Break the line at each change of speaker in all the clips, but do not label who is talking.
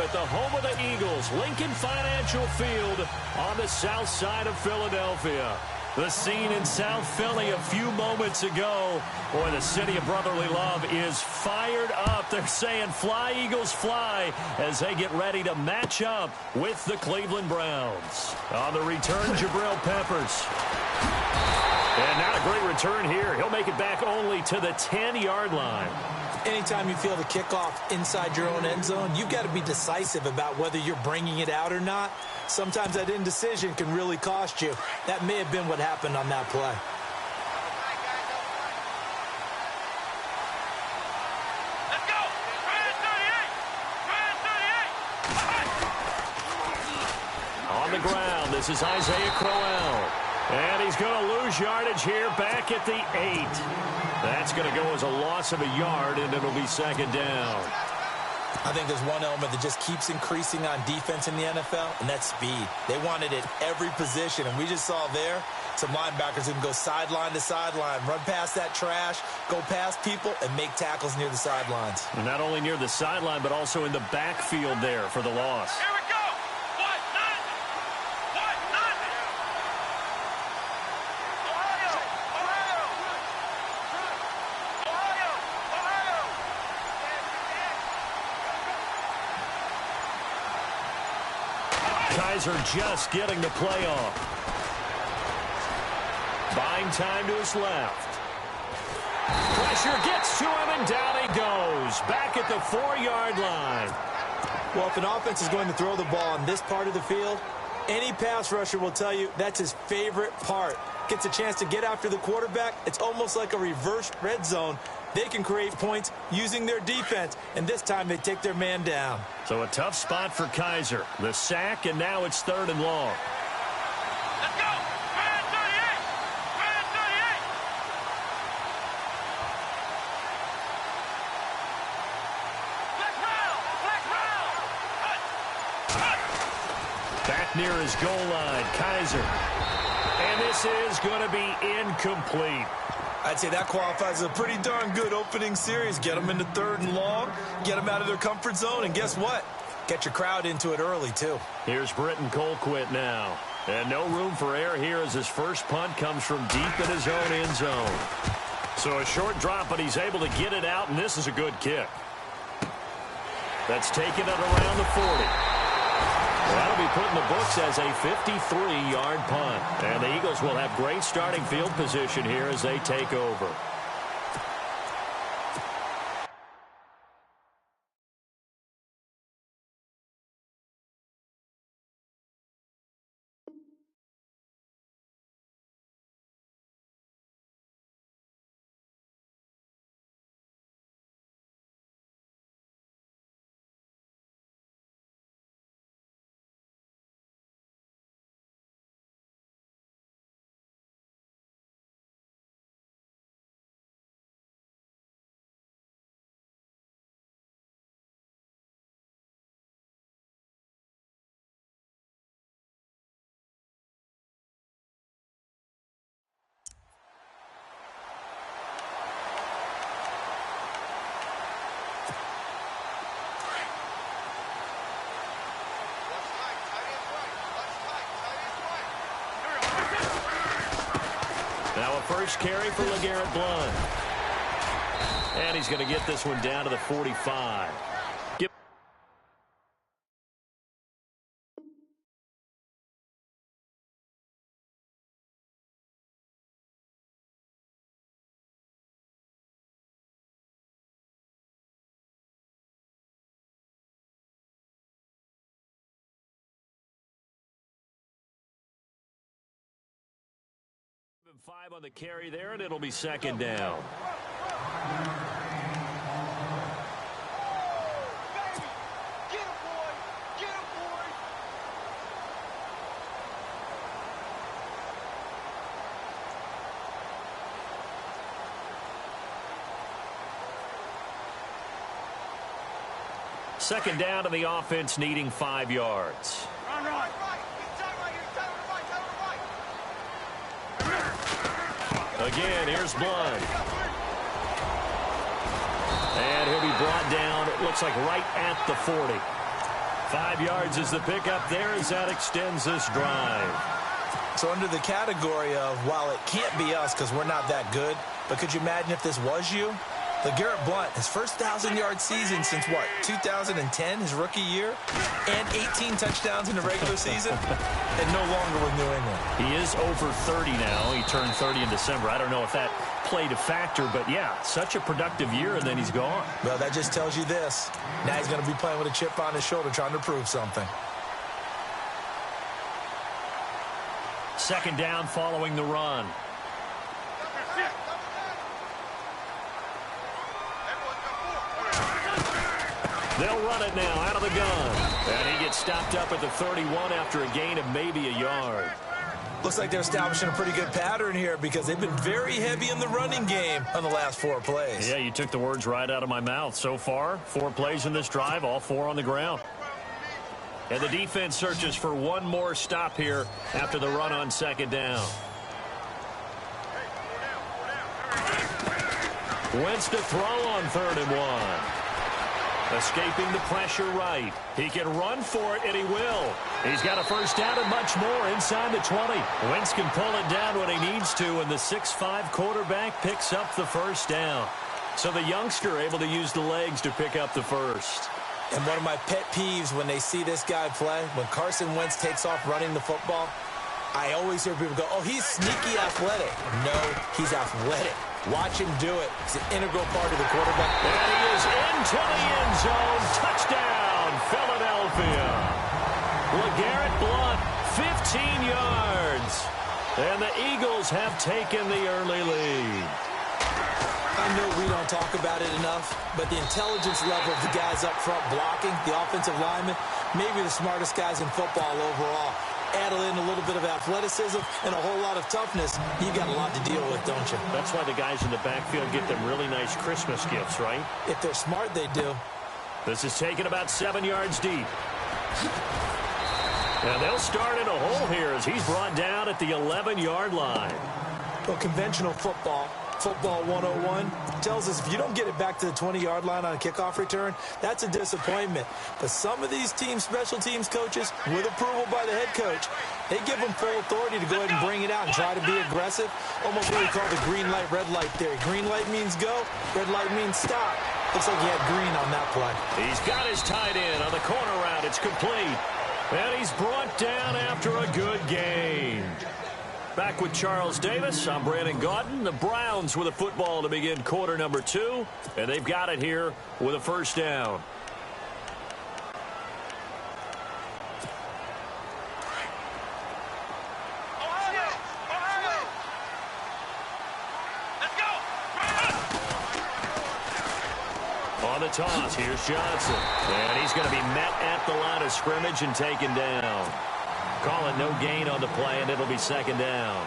time at the home of the Eagles, Lincoln Financial Field on the south side of Philadelphia. The scene in South Philly a few moments ago. Boy, the city of brotherly love is fired up. They're saying fly, Eagles, fly, as they get ready to match up with the Cleveland Browns. On the return, Jabril Peppers. And not a great return here. He'll make it back only to the 10-yard line.
Anytime you feel the kickoff inside your own end zone, you've got to be decisive about whether you're bringing it out or not. Sometimes that indecision can really cost you. That may have been what happened on that play.
Let's go!
On the ground, this is Isaiah Crowell. And he's going to lose yardage here back at the 8. That's going to go as a loss of a yard, and it'll be second down.
I think there's one element that just keeps increasing on defense in the NFL, and that's speed. They want it at every position, and we just saw there some linebackers who can go sideline to sideline, run past that trash, go past people, and make tackles near the sidelines.
And not only near the sideline, but also in the backfield there for the loss.
Here we go!
Kaiser just getting the play off. Buying time to his left. Pressure gets to him, and down he goes. Back at the 4-yard line.
Well, if an offense is going to throw the ball on this part of the field, any pass rusher will tell you that's his favorite part. Gets a chance to get after the quarterback. It's almost like a reverse red zone. They can create points using their defense, and this time they take their man down.
So a tough spot for Kaiser. The sack, and now it's 3rd and long.
Let's go! Red 38! Red 38! Black round!
Back near his goal line, Kaiser. And this is going to be incomplete.
I'd say that qualifies as a pretty darn good opening series. Get them into 3rd and long, get them out of their comfort zone, and guess what? Get your crowd into it early, too.
Here's Britton Colquitt now. And no room for error here as his first punt comes from deep in his own end zone. So a short drop, but he's able to get it out, and this is a good kick. That's taken it around the 40. That'll be put in the books as a 53-yard punt. And the Eagles will have great starting field position here as they take over. Now a first carry for LeGarrette Blount. And he's going to get this one down to the 45. Five on the carry there, and it'll be second down. Second down to the offense, needing 5 yards. Again, here's Blount. And he'll be brought down, it looks like right at the 40. 5 yards is the pickup there as that extends this drive.
So under the category of, while it can't be us because we're not that good, but could you imagine if this was you? LeGarrette Blount, his first 1,000-yard season since, what, 2010, his rookie year? And 18 touchdowns in the regular season? And no longer with New England.
He is over 30 now. He turned 30 in December. I don't know if that played a factor, but yeah, such a productive year, and then he's gone.
Well, that just tells you this. Now he's going to be playing with a chip on his shoulder trying to prove something.
Second down following the run. They'll run it now out of the gun. And he gets stopped up at the 31 after a gain of maybe a yard.
Looks like they're establishing a pretty good pattern here because they've been very heavy in the running game on the last 4 plays.
Yeah, you took the words right out of my mouth. So far, 4 plays in this drive, all 4 on the ground. And the defense searches for one more stop here after the run on second down. Wentz to throw on 3rd and 1. Escaping the pressure right. He can run for it, and he will. He's got a first down and much more inside the 20. Wentz can pull it down when he needs to, and the 6'5" quarterback picks up the first down. So the youngster able to use the legs to pick up the first.
And one of my pet peeves when they see this guy play, when Carson Wentz takes off running the football, I always hear people go, oh, he's sneaky athletic. No, he's athletic. Watch him do it. It's an integral part of the quarterback.
And he is into the end zone. Touchdown, Philadelphia. LeGarrette Blount, 15 yards. And the Eagles have taken the early lead.
I know we don't talk about it enough, but the intelligence level of the guys up front blocking, the offensive linemen, maybe the smartest guys in football overall. Add in a little bit of athleticism and a whole lot of toughness, you got a lot to deal with, don't you?
That's why the guys in the backfield get them really nice Christmas gifts, right?
If they're smart, they do.
This is taken about 7 yards deep. And they'll start in a hole here as he's brought down at the 11-yard line.
Well, conventional football 101, tells us if you don't get it back to the 20-yard line on a kickoff return, that's a disappointment. But some of these teams, special teams coaches, with approval by the head coach, they give them full authority to go ahead and bring it out and try to be aggressive. Almost what we call the green light, red light theory. Green light means go, red light means stop. Looks like he had green on that play.
He's got his tight end on the corner route. It's complete. And he's brought down after a good gain. Back with Charles Davis, I'm Brandon Gaudin. The Browns with a football to begin quarter number 2, and they've got it here with a first down. On the toss, here's Johnson. And he's going to be met at the line of scrimmage and taken down. Call it no gain on the play, and it'll be second down.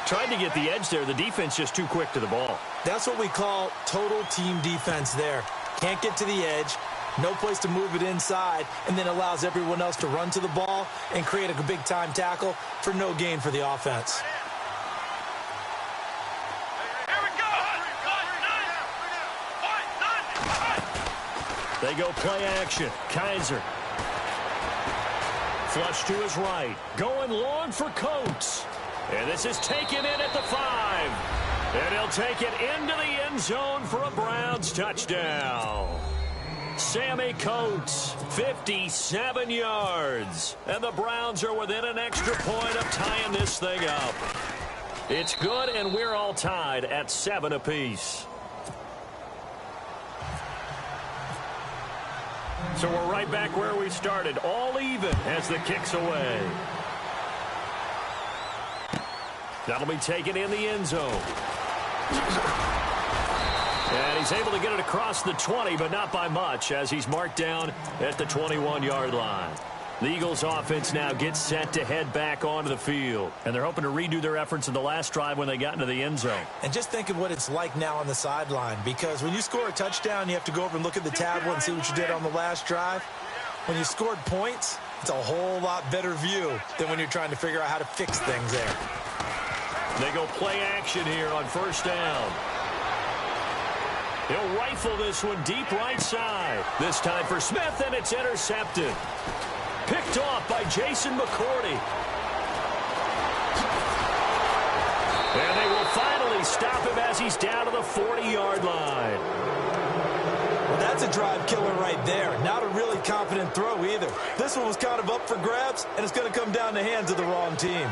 Trying to get the edge there. The defense just too quick to the ball.
That's what we call total team defense there. Can't get to the edge, no place to move it inside, and then allows everyone else to run to the ball and create a big-time tackle for no gain for the offense.
They go play action. Kaiser. Flush to his right. Going long for Coates. And this is taken in at the 5. And he'll take it into the end zone for a Browns touchdown. Sammy Coates, 57 yards. And the Browns are within an extra point of tying this thing up. It's good, and we're all tied at 7 apiece. So we're right back where we started, all even as the kick's away. That'll be taken in the end zone. And he's able to get it across the 20, but not by much, as he's marked down at the 21-yard line. The Eagles offense now gets set to head back onto the field. And they're hoping to redo their efforts in the last drive when they got into the end zone.
And just think of what it's like now on the sideline, because when you score a touchdown, you have to go over and look at the tablet and see what you did on the last drive. When you scored points, it's a whole lot better view than when you're trying to figure out how to fix things there.
They go play action here on first down. He'll rifle this one deep right side. This time for Smith, and it's intercepted. Picked off by Jason McCourty. And they will finally stop him as he's down to the 40-yard line.
Well, that's a drive killer right there. Not a really confident throw either. This one was kind of up for grabs, and it's going to come down the hands of the wrong team.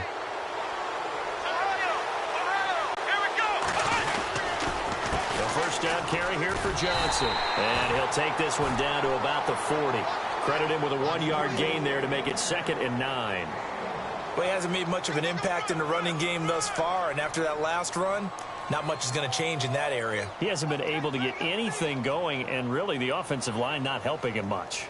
First down carry here for Johnson. And he'll take this one down to about the 40. Credit him with a 1-yard gain there to make it 2nd and 9.
Well, he hasn't made much of an impact in the running game thus far, and after that last run, not much is going to change in that area.
He hasn't been able to get anything going, and really the offensive line not helping him much.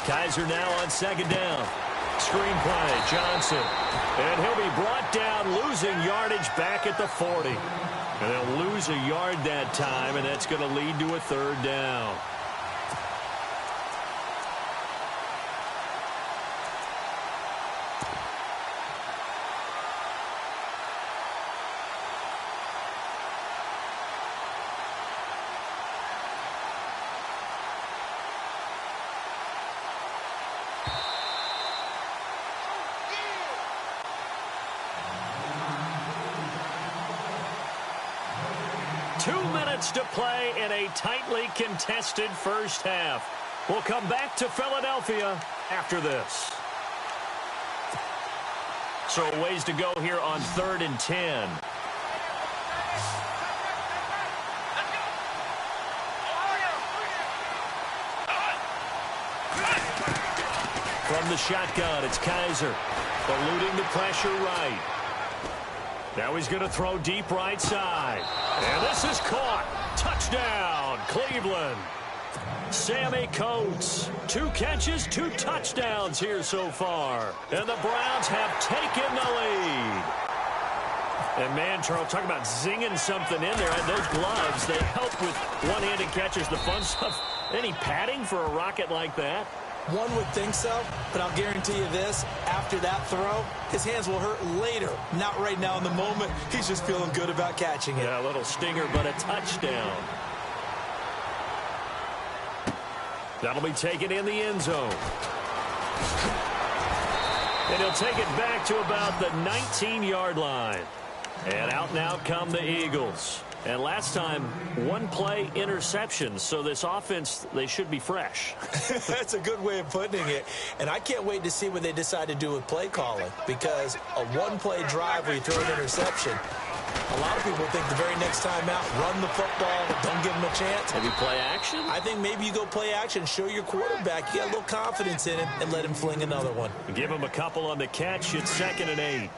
Kaiser now on 2nd down. Screenplay, Johnson. And he'll be brought down, losing yardage back at the 40. And they'll lose a yard that time, and that's going to lead to a 3rd down. To play in a tightly contested first half. We'll come back to Philadelphia after this. So a ways to go here on 3rd and 10. From the shotgun, it's Kaiser. Eluding the pressure right. Now he's going to throw deep right side. And this is caught. Touchdown, Cleveland. Sammy Coates. 2 catches, 2 touchdowns here so far. And the Browns have taken the lead. And man, Charles, talk about zinging something in there. And those gloves, they help with one-handed catches, the fun stuff. Any padding for a rocket like that?
One would think so, but I'll guarantee you this. After that throw, his hands will hurt later. Not right now in the moment. He's just feeling good about catching it.
Yeah, a little stinger, but a touchdown. That'll be taken in the end zone. And he'll take it back to about the 19-yard line. And out now come the Eagles. And last time, 1-play interception. So this offense, they should be fresh.
That's a good way of putting it. And I can't wait to see what they decide to do with play calling. Because a 1-play drive where you throw an interception, a lot of people think the very next time out, run the football, don't give them a chance.
Maybe play action?
I think maybe you go play action, show your quarterback you got a little confidence in him, and let him fling another one.
Give him a couple on the catch. It's 2nd and 8.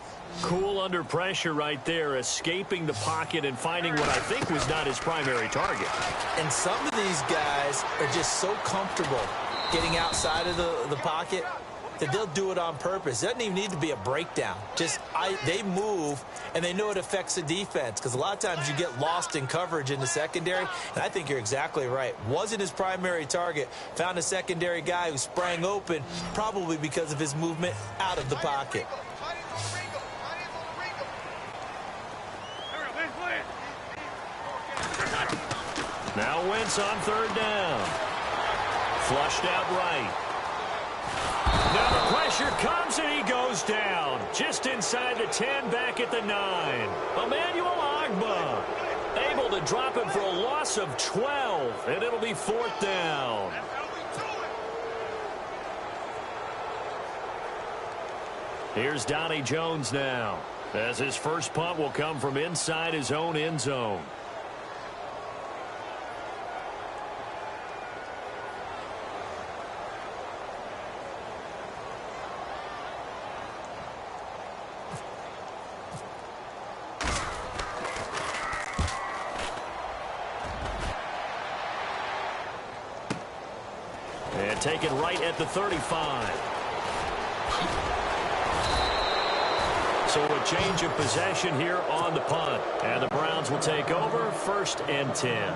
Cool under pressure right there, escaping the pocket and finding what I think was not his primary target.
And some of these guys are just so comfortable getting outside of the pocket that they'll do it on purpose. It doesn't even need to be a breakdown. They move, and they know it affects the defense because a lot of times you get lost in coverage in the secondary, and I think you're exactly right. Wasn't his primary target. Found a secondary guy who sprang open, probably because of his movement out of the pocket.
Now Wentz on 3rd down. Flushed out right. Now the pressure comes and he goes down. Just inside the 10, back at the 9. Emmanuel Ogbah able to drop him for a loss of 12. And it'll be 4th down. Here's Donnie Jones now, as his first punt will come from inside his own end zone. And taken right at the 35. So a change of possession here on the punt. And the Browns will take over 1st and 10.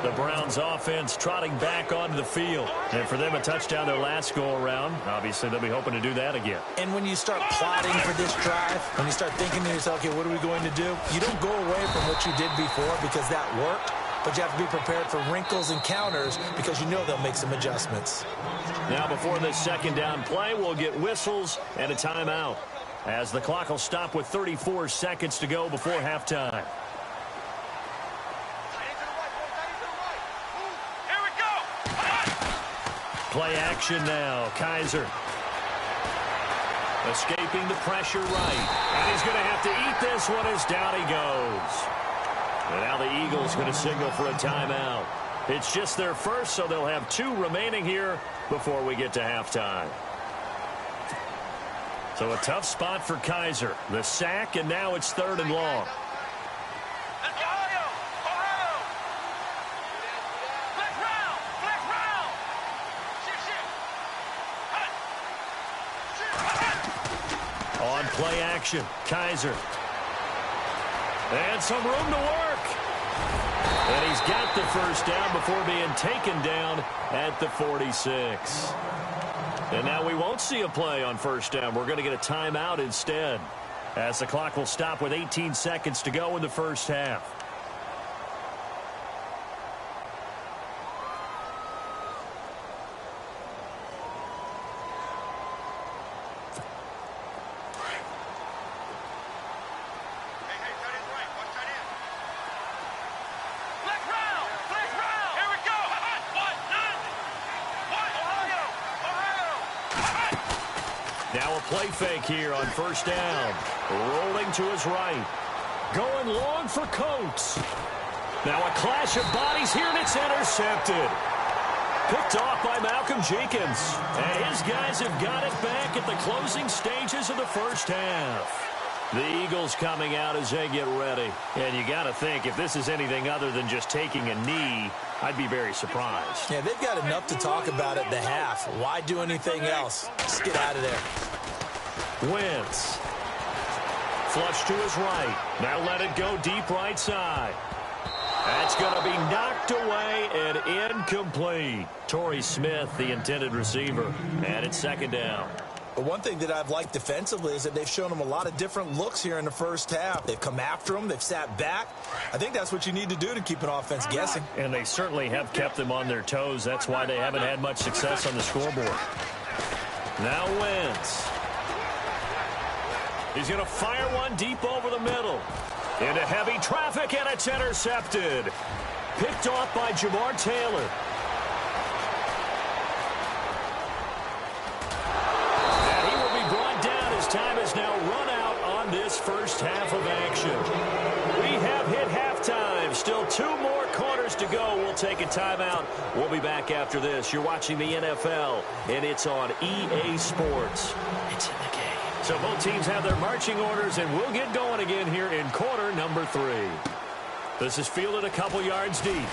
The Browns offense trotting back onto the field. And for them, a touchdown their last go-around. Obviously, they'll be hoping to do that again.
And when you start plotting for this drive, when you start thinking to yourself, okay, what are we going to do? You don't go away from what you did before because that worked. But you have to be prepared for wrinkles and counters because you know they'll make some adjustments.
Now, before this second down play, we'll get whistles and a timeout, as the clock will stop with 34 seconds to go before halftime.
Here we go.
Play action now. Kaiser escaping the pressure right. And he's going to have to eat this one as down he goes. And now the Eagles going to signal for a timeout. It's just their first, so they'll have 2 remaining here before we get to halftime. So a tough spot for Kaiser. The sack, and now it's 3rd and long.
Let's go. Ohio. Ohio. Flex round. Flex round. Shift.
On play action, Kaiser. And some room to work. And he's got the first down before being taken down at the 46. And now we won't see a play on first down. We're going to get a timeout instead, as the clock will stop with 18 seconds to go in the first half. Now a play fake here on first down. Rolling to his right. Going long for Coates. Now a clash of bodies here, and it's intercepted. Picked off by Malcolm Jenkins. And his guys have got it back at the closing stages of the first half. The Eagles coming out as they get ready. And you got to think, if this is anything other than just taking a knee, I'd be very surprised.
Yeah, they've got enough to talk about at the half. Why do anything else? Just get out of there.
Wentz. Flush to his right. Now let it go deep right side. That's going to be knocked away and incomplete. Torrey Smith, the intended receiver. And it's second down.
But one thing that I've liked defensively is that they've shown them a lot of different looks here in the first half. They've come after them. They've sat back. I think that's what you need to do to keep an offense guessing.
And they certainly have kept them on their toes. That's why they haven't had much success on the scoreboard. Now Wentz. He's going to fire one deep over the middle. Into heavy traffic, and it's intercepted. Picked off by Jamar Taylor. Time is now run out on this first half of action. We have hit halftime. Still 2 more quarters to go. We'll take a timeout. We'll be back after this. You're watching the NFL, and it's on EA Sports. It's in the game. So both teams have their marching orders, and we'll get going again here in quarter number 3. This is fielded a couple yards deep.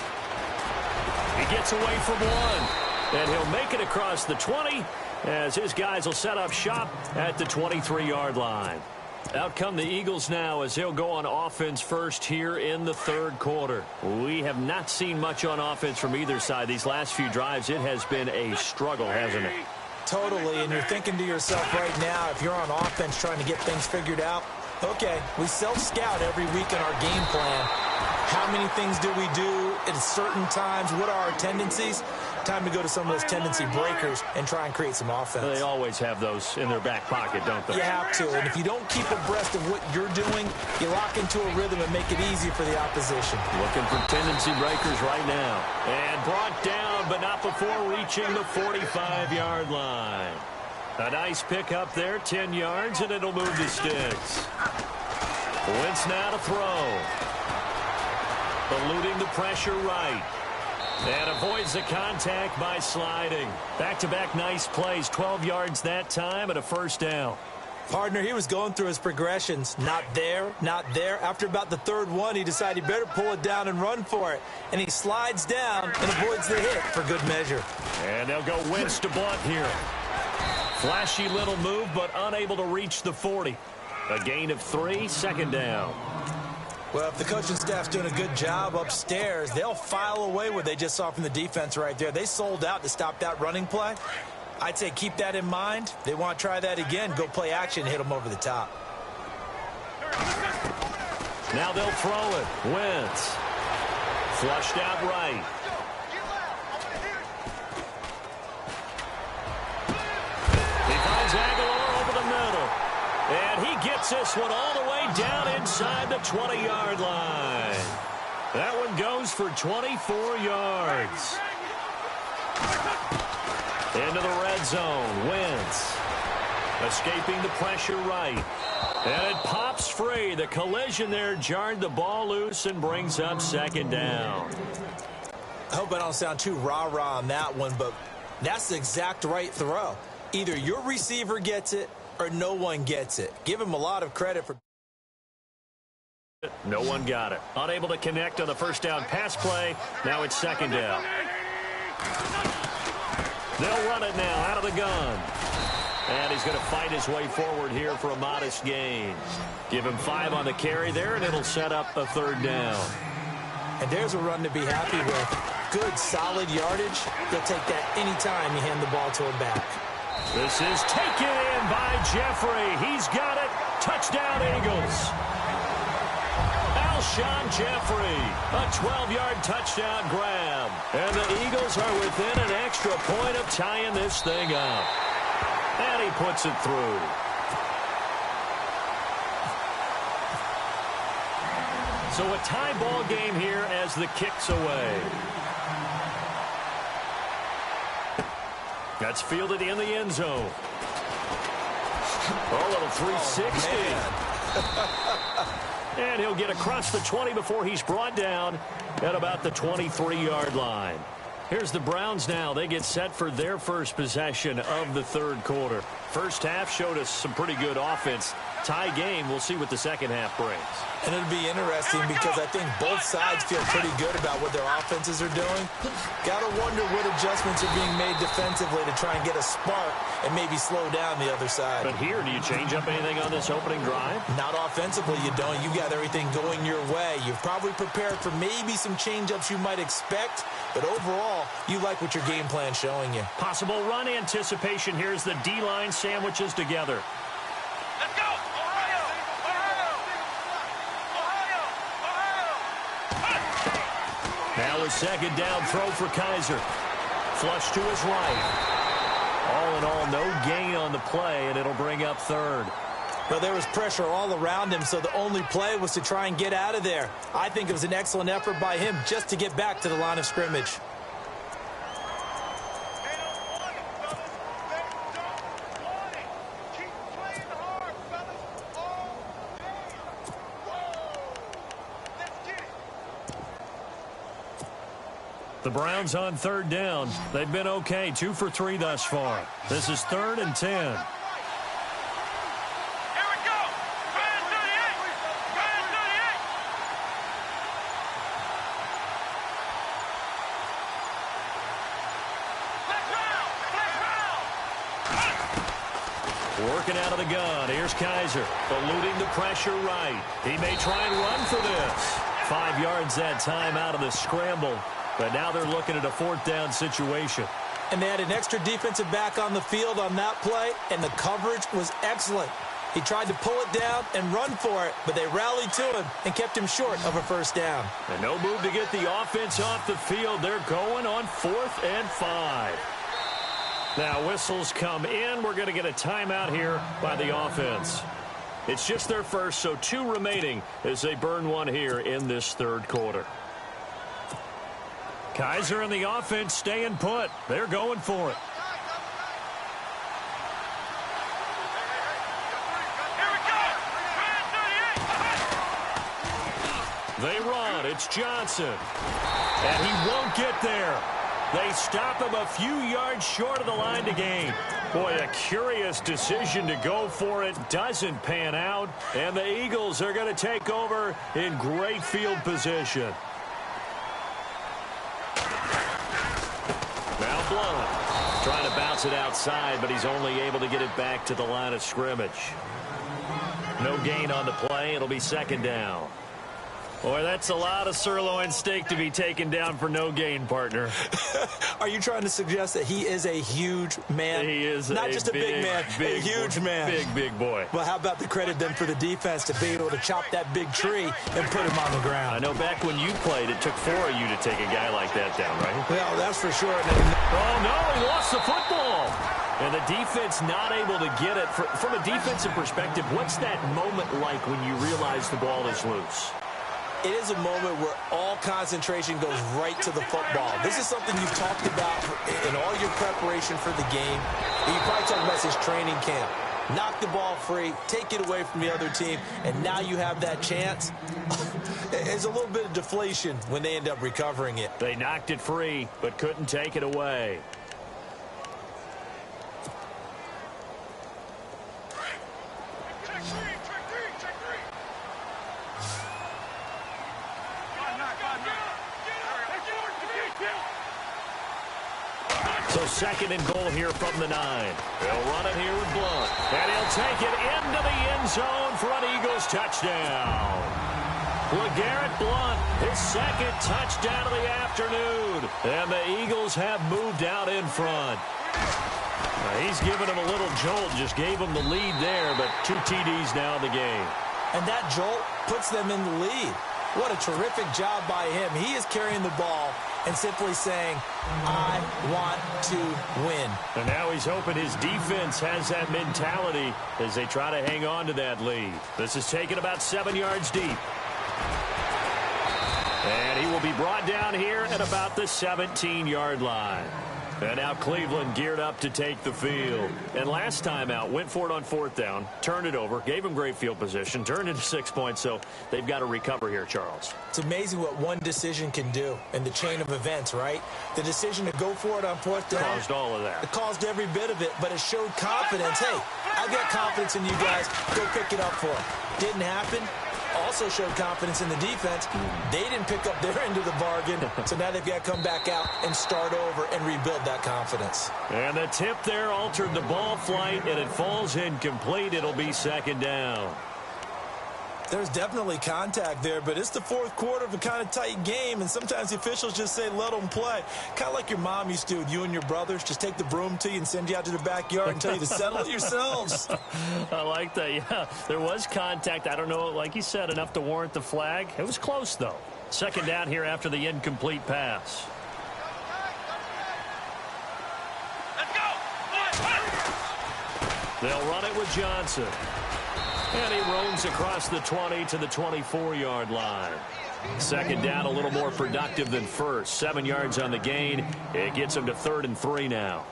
He gets away from one, and he'll make it across the 20, as his guys will set up shop at the 23-yard line. Out come the Eagles now as they'll go on offense first here in the 3rd quarter. We have not seen much on offense from either side. These last few drives, it has been a struggle, hasn't it?
Totally, and you're thinking to yourself right now, if you're on offense trying to get things figured out, okay, we self-scout every week in our game plan. How many things do we do at certain times? What are our tendencies? Time to go to some of those tendency breakers and try and create some offense.
They always have those in their back pocket, don't they?
You have to, and if you don't keep abreast of what you're doing, you lock into a rhythm and make it easy for the opposition.
Looking for tendency breakers right now. And brought down, but not before reaching the 45-yard line. A nice pickup there, 10 yards, and it'll move the sticks. Wentz now to throw. Eluding the pressure right. And avoids the contact by sliding. Back-to-back nice plays. 12 yards that time and a first down.
Partner, he was going through his progressions. Not there, not there. After about the 3rd one, he decided he better pull it down and run for it. And he slides down and avoids the hit for good measure.
And they'll go Wentz to Blunt here. Flashy little move, but unable to reach the 40. A gain of 3, second down.
Well, if the coaching staff's doing a good job upstairs, they'll file away what they just saw from the defense right there. They sold out to stop that running play. I'd say keep that in mind. They want to try that again. Go play action and hit them over the top.
Now they'll throw it. Wentz. Flushed out right. He finds Aguilar over the middle. And he gets this one all the way down inside the 20-yard line. That one goes for 24 yards. Into the red zone. Wentz escaping the pressure right. And it pops free. The collision there jarred the ball loose and brings up second down.
I hope I don't sound too rah-rah on that one, but that's the exact right throw. Either your receiver gets it or no one gets it. Give him a lot of credit for...
No one got it. Unable to connect on the first down pass play. Now it's second down. They'll run it now out of the gun. And he's going to fight his way forward here for a modest gain. Give him 5 on the carry there, and it'll set up a third down.
And there's a run to be happy with. Good, solid yardage. You'll take that anytime you hand the ball to him back.
This is taken in by Jeffrey. He's got it. Touchdown, Eagles. Alshon Jeffrey, a 12-yard touchdown grab. And the Eagles are within an extra point of tying this thing up. And he puts it through. So a tie ball game here as the kick's away. That's fielded in the end zone. Oh, a little 360.
Oh,
and he'll get across the 20 before he's brought down at about the 23-yard line. Here's the Browns now. They get set for their first possession of the third quarter. First half showed us some pretty good offense. Tie game. We'll see what the second half brings.
And it'll be interesting because I think both sides feel pretty good about what their offenses are doing. Got to wonder what adjustments are being made defensively to try and get a spark and maybe slow down the other side.
But here, do you change up anything on this opening drive?
Not offensively, you don't. You got everything going your way. You've probably prepared for maybe some change-ups you might expect, but overall, you like what your game plan's showing you.
Possible run anticipation. Here's the D-line sandwiches together.
Let's go! Ohio! Ohio!
Now a second down throw for Kaiser. Flush to his right. All in all, no gain on the play, and it'll bring up third.
Well, there was pressure all around him, so the only play was to try and get out of there. I think it was an excellent effort by him just to get back to the line of scrimmage.
The Browns on third down. They've been okay, 2 for 3 thus far. This is 3rd and 10.
Here we go! Brand 38! Brand 38! Flex round!
Working out of the gun. Here's Kaiser. Eluding the pressure right. He may try and run for this. 5 yards that time out of the scramble. But now they're looking at a 4th down situation.
And they had an extra defensive back on the field on that play, and the coverage was excellent. He tried to pull it down and run for it, but they rallied to him and kept him short of a first down.
And no move to get the offense off the field. They're going on 4th and 5. Now whistles come in. We're going to get a timeout here by the offense. It's just their first, so 2 remaining as they burn one here in this third quarter. Kaiser and the offense staying put. They're going for it.
Here we go! Brand 38!
They run. It's Johnson. And he won't get there. They stop him a few yards short of the line to gain. Boy, a curious decision to go for it. Doesn't pan out. And the Eagles are going to take over in great field position. Now Blunt trying to bounce it outside, but he's only able to get it back to the line of scrimmage. No gain on the play. It'll be second down. Boy, that's a lot of sirloin steak to be taken down for no gain, partner.
Are you trying to suggest that he is a huge man?
He is
not just a big man, a huge man.
Big boy.
Well, how about the credit then for the defense to be able to chop that big tree and put him on the ground?
I know back when you played, it took 4 of you to take a guy like that down, right?
Well, that's for sure.
Oh, no, he lost the football. And the defense not able to get it. From a defensive perspective, what's that moment like when you realize the ball is loose?
It is a moment where all concentration goes right to the football. This is something you've talked about in all your preparation for the game. You probably talked about this training camp. Knock the ball free, take it away from the other team, and now you have that chance. It's a little bit of deflation when they end up recovering it.
They knocked it free, but couldn't take it away. So second and goal here from the 9. They'll run it here with Blunt. And he'll take it into the end zone for an Eagles touchdown. LeGarrette Blunt, his second touchdown of the afternoon. And the Eagles have moved out in front. He's given him a little jolt, just gave him the lead there, but 2 TDs now in the game.
And that jolt puts them in the lead. What a terrific job by him. He is carrying the ball and simply saying, I want to win.
And now he's hoping his defense has that mentality as they try to hang on to that lead. This is taken about 7 yards deep. And he will be brought down here at about the 17-yard line. And now Cleveland geared up to take the field. And last time out, went for it on 4th down, turned it over, gave him great field position, turned into 6 points, so they've got to recover here, Charles.
It's amazing what one decision can do in the chain of events, right? The decision to go for it on 4th down.
Caused all of that.
It caused every bit of it, but it showed confidence. Hey, I've got confidence in you guys. Go pick it up for them. Didn't happen. Also showed confidence in the defense. They didn't pick up their end of the bargain, so now they've got to come back out and start over and rebuild that confidence.
And the tip there altered the ball flight, and it falls incomplete. It'll be 2nd down.
There's definitely contact there, but it's the 4th quarter of a kind of tight game, and sometimes the officials just say, let them play. Kind of like your mom used to with you and your brothers. Just take the broom to you and send you out to the backyard and tell you to settle it yourselves.
I like that, yeah. There was contact. I don't know, like you said, enough to warrant the flag. It was close, though. 2nd down here after the incomplete pass.
Let's go!
They'll run it with Johnson. And he roams across the 20 to the 24-yard line. 2nd down, a little more productive than first. 7 yards on the gain. It gets him to 3rd and 3 now.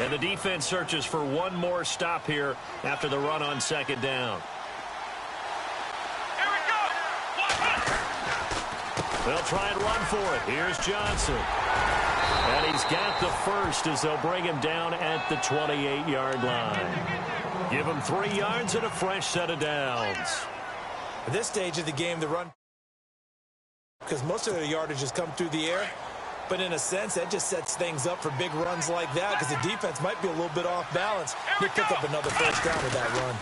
And the defense searches for one more stop here after the run on 2nd down.
Here we go!
They'll try and run for it. Here's Johnson. And he's got the first as they'll bring him down at the 28-yard line. Give him 3 yards and a fresh set of downs.
At this stage of the game, the run, because most of their yardage has come through the air, but in a sense, that just sets things up for big runs like that because the defense might be a little bit off balance. They pick up another 1st down with that run.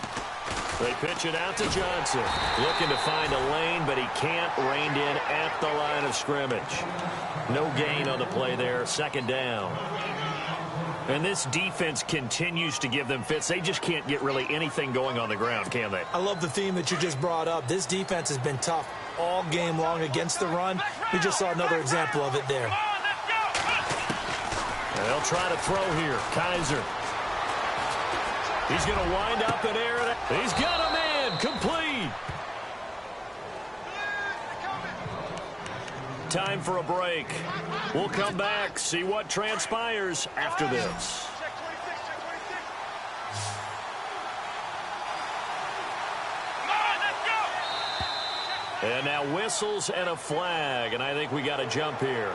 They pitch it out to Johnson. Looking to find a lane, but he can't. Reined in at the line of scrimmage. No gain on the play there. 2nd down. And this defense continues to give them fits. They just can't get really anything going on the ground, can they?
I love the theme that you just brought up. This defense has been tough all game long against the run. We just saw another example of it there.
They'll try to throw here. Kaiser. He's going to wind up and air it. He's got a man. Complete. Time for a break. We'll come back, see what transpires after this. And now whistles and a flag, and I think we got a jump here.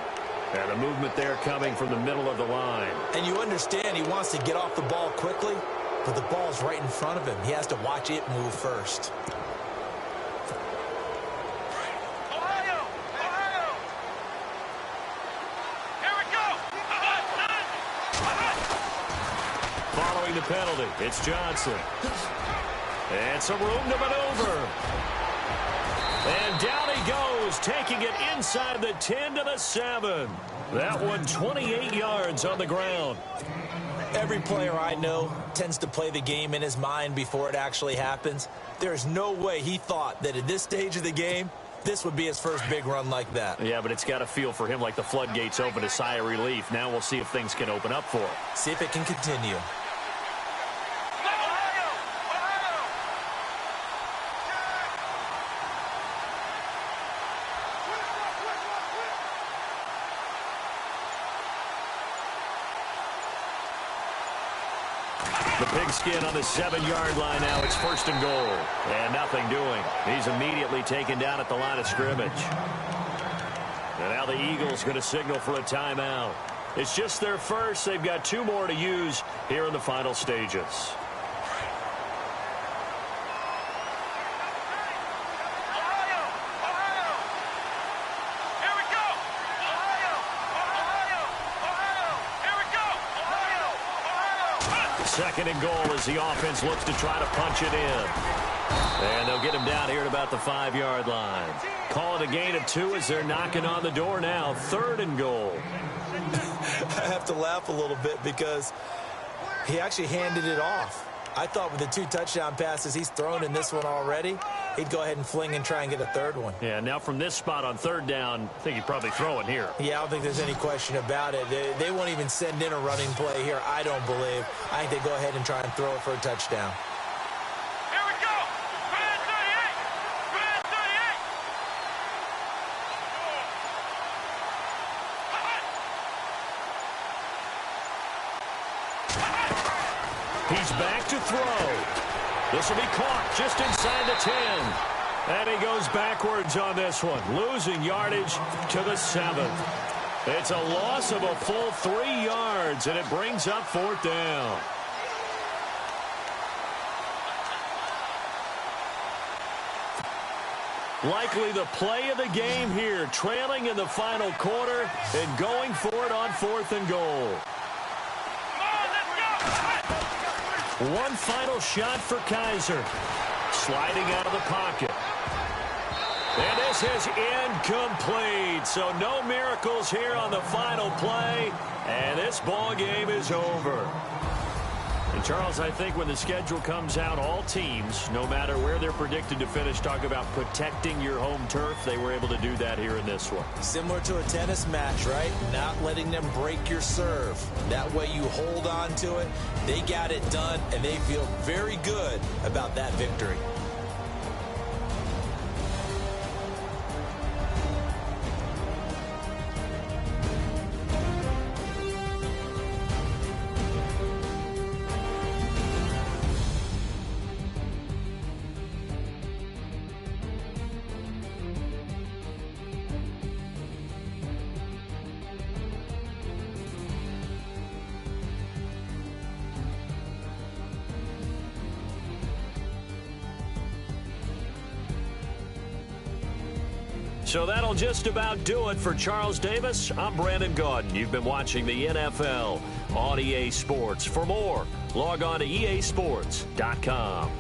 And a movement there coming from the middle of the line.
And you understand he wants to get off the ball quickly, but the ball's right in front of him. He has to watch it move first.
Ohio! Here we go!
Following the penalty, it's Johnson. And some room to maneuver. And down he goes, taking it inside the 10 to the 7. That one 28 yards on the ground.
Every player I know tends to play the game in his mind before it actually happens. There's no way he thought that at this stage of the game, this would be his first big run like that.
Yeah, but it's got to feel for him like the floodgates open, a sigh of relief. Now we'll see if things can open up for him.
See if it can continue.
The pigskin on the 7-yard line now. It's 1st and goal. And nothing doing. He's immediately taken down at the line of scrimmage. And now the Eagles going to signal for a timeout. It's just their first. They've got 2 more to use here in the final stages. Second and goal as the offense looks to try to punch it in. And they'll get him down here at about the 5-yard line. Call it a gain of 2 as they're knocking on the door now. 3rd and goal.
I have to laugh a little bit because he actually handed it off. I thought with the 2 touchdown passes he's thrown in this one already, he'd go ahead and fling and try and get a 3rd one.
Yeah, now from this spot on 3rd down, I think he'd probably throw it here.
Yeah, I don't think there's any question about it. They won't even send in a running play here, I don't believe. I think they go ahead and try and throw it for a touchdown.
Here we go! Grand 38! Grand 38!
He's back to throw. This will be caught just inside the 10. And he goes backwards on this one, losing yardage to the 7. It's a loss of a full 3 yards, and it brings up 4th down. Likely the play of the game here, trailing in the final quarter and going for it on 4th and goal. One final shot for Kaiser. Sliding out of the pocket. And this is incomplete. So no miracles here on the final play. And this ball game is over. And Charles, I think when the schedule comes out, all teams, no matter where they're predicted to finish, talk about protecting your home turf. They were able to do that here in this one.
Similar to a tennis match, right? Not letting them break your serve. That way you hold on to it. They got it done, and they feel very good about that victory.
So that'll just about do it for Charles Davis. I'm Brandon Gaudin. You've been watching the NFL on EA Sports. For more, log on to easports.com.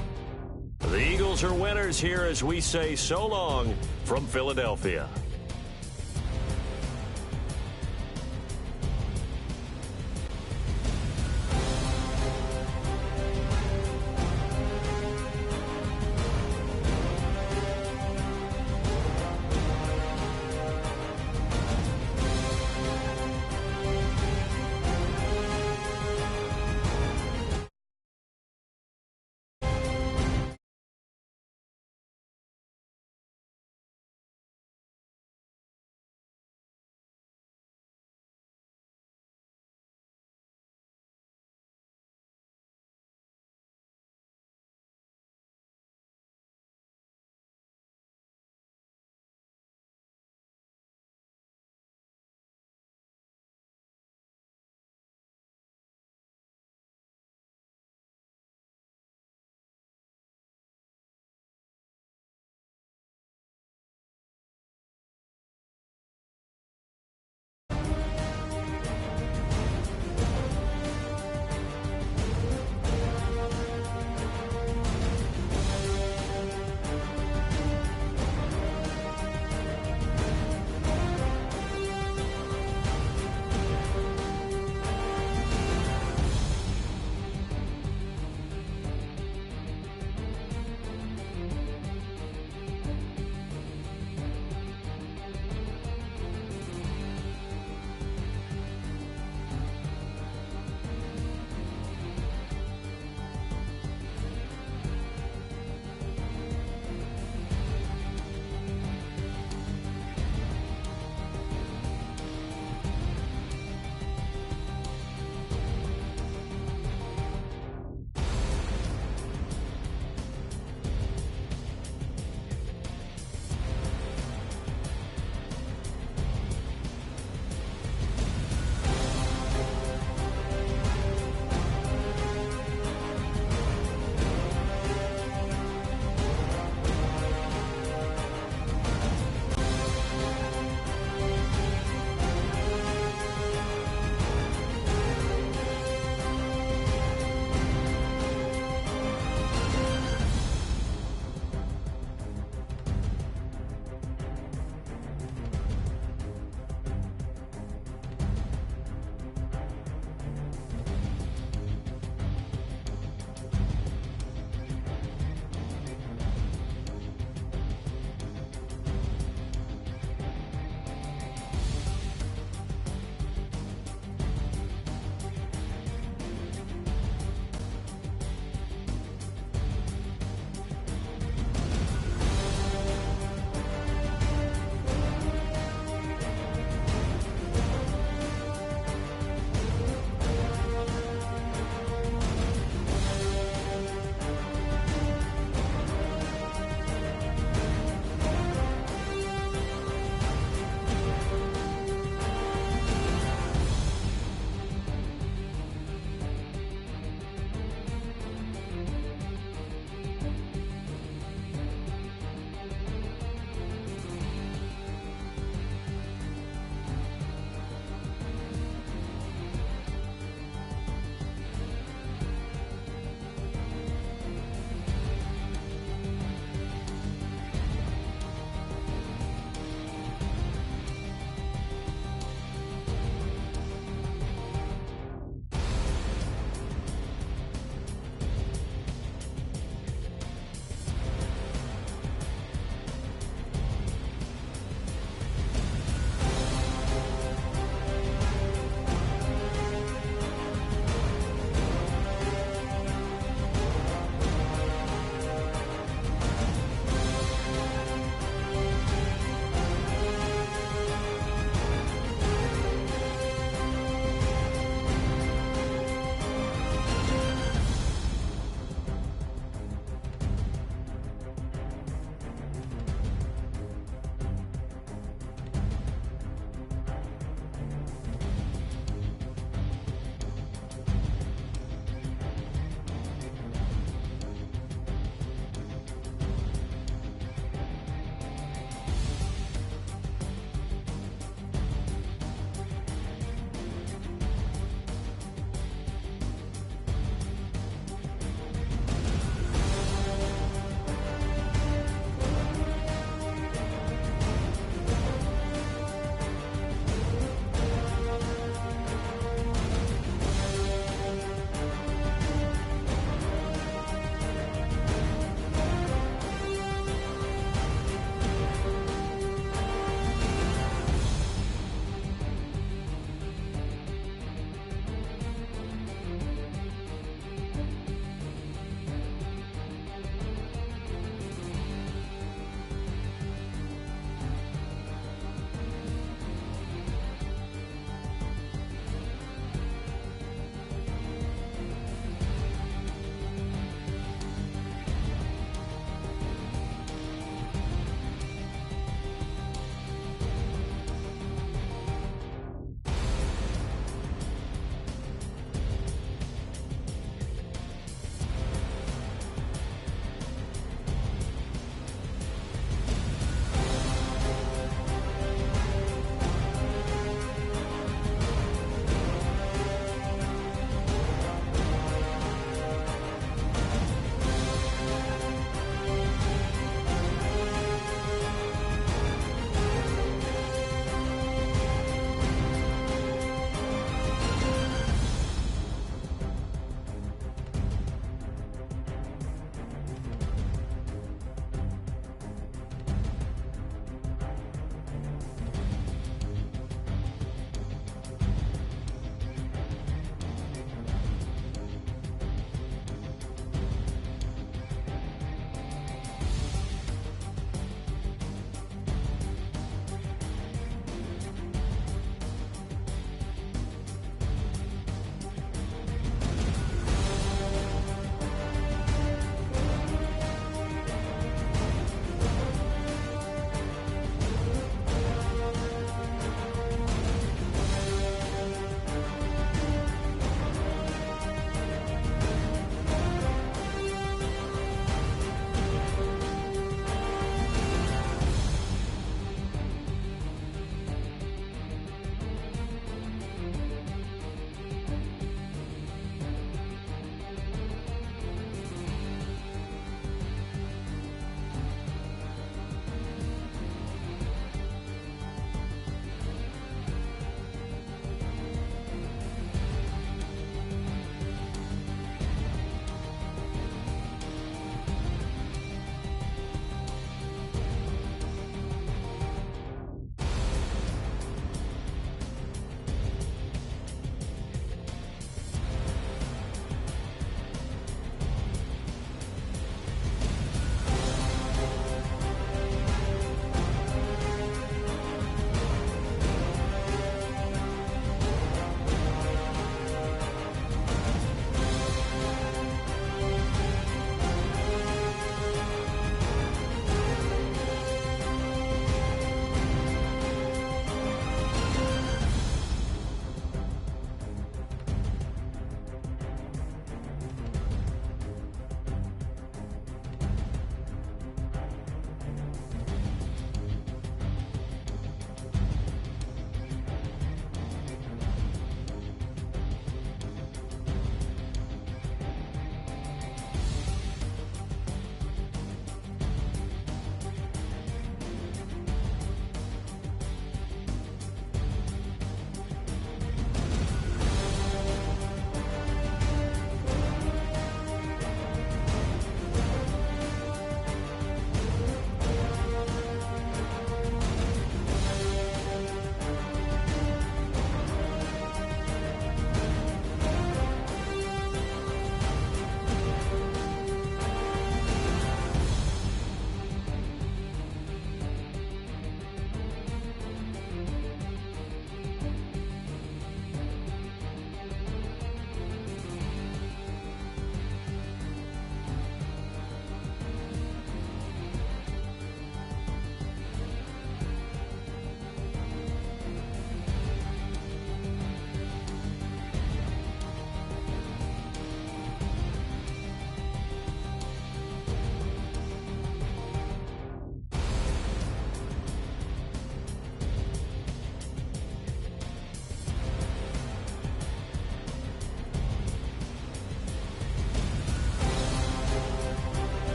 The Eagles are winners here as we say so long from Philadelphia.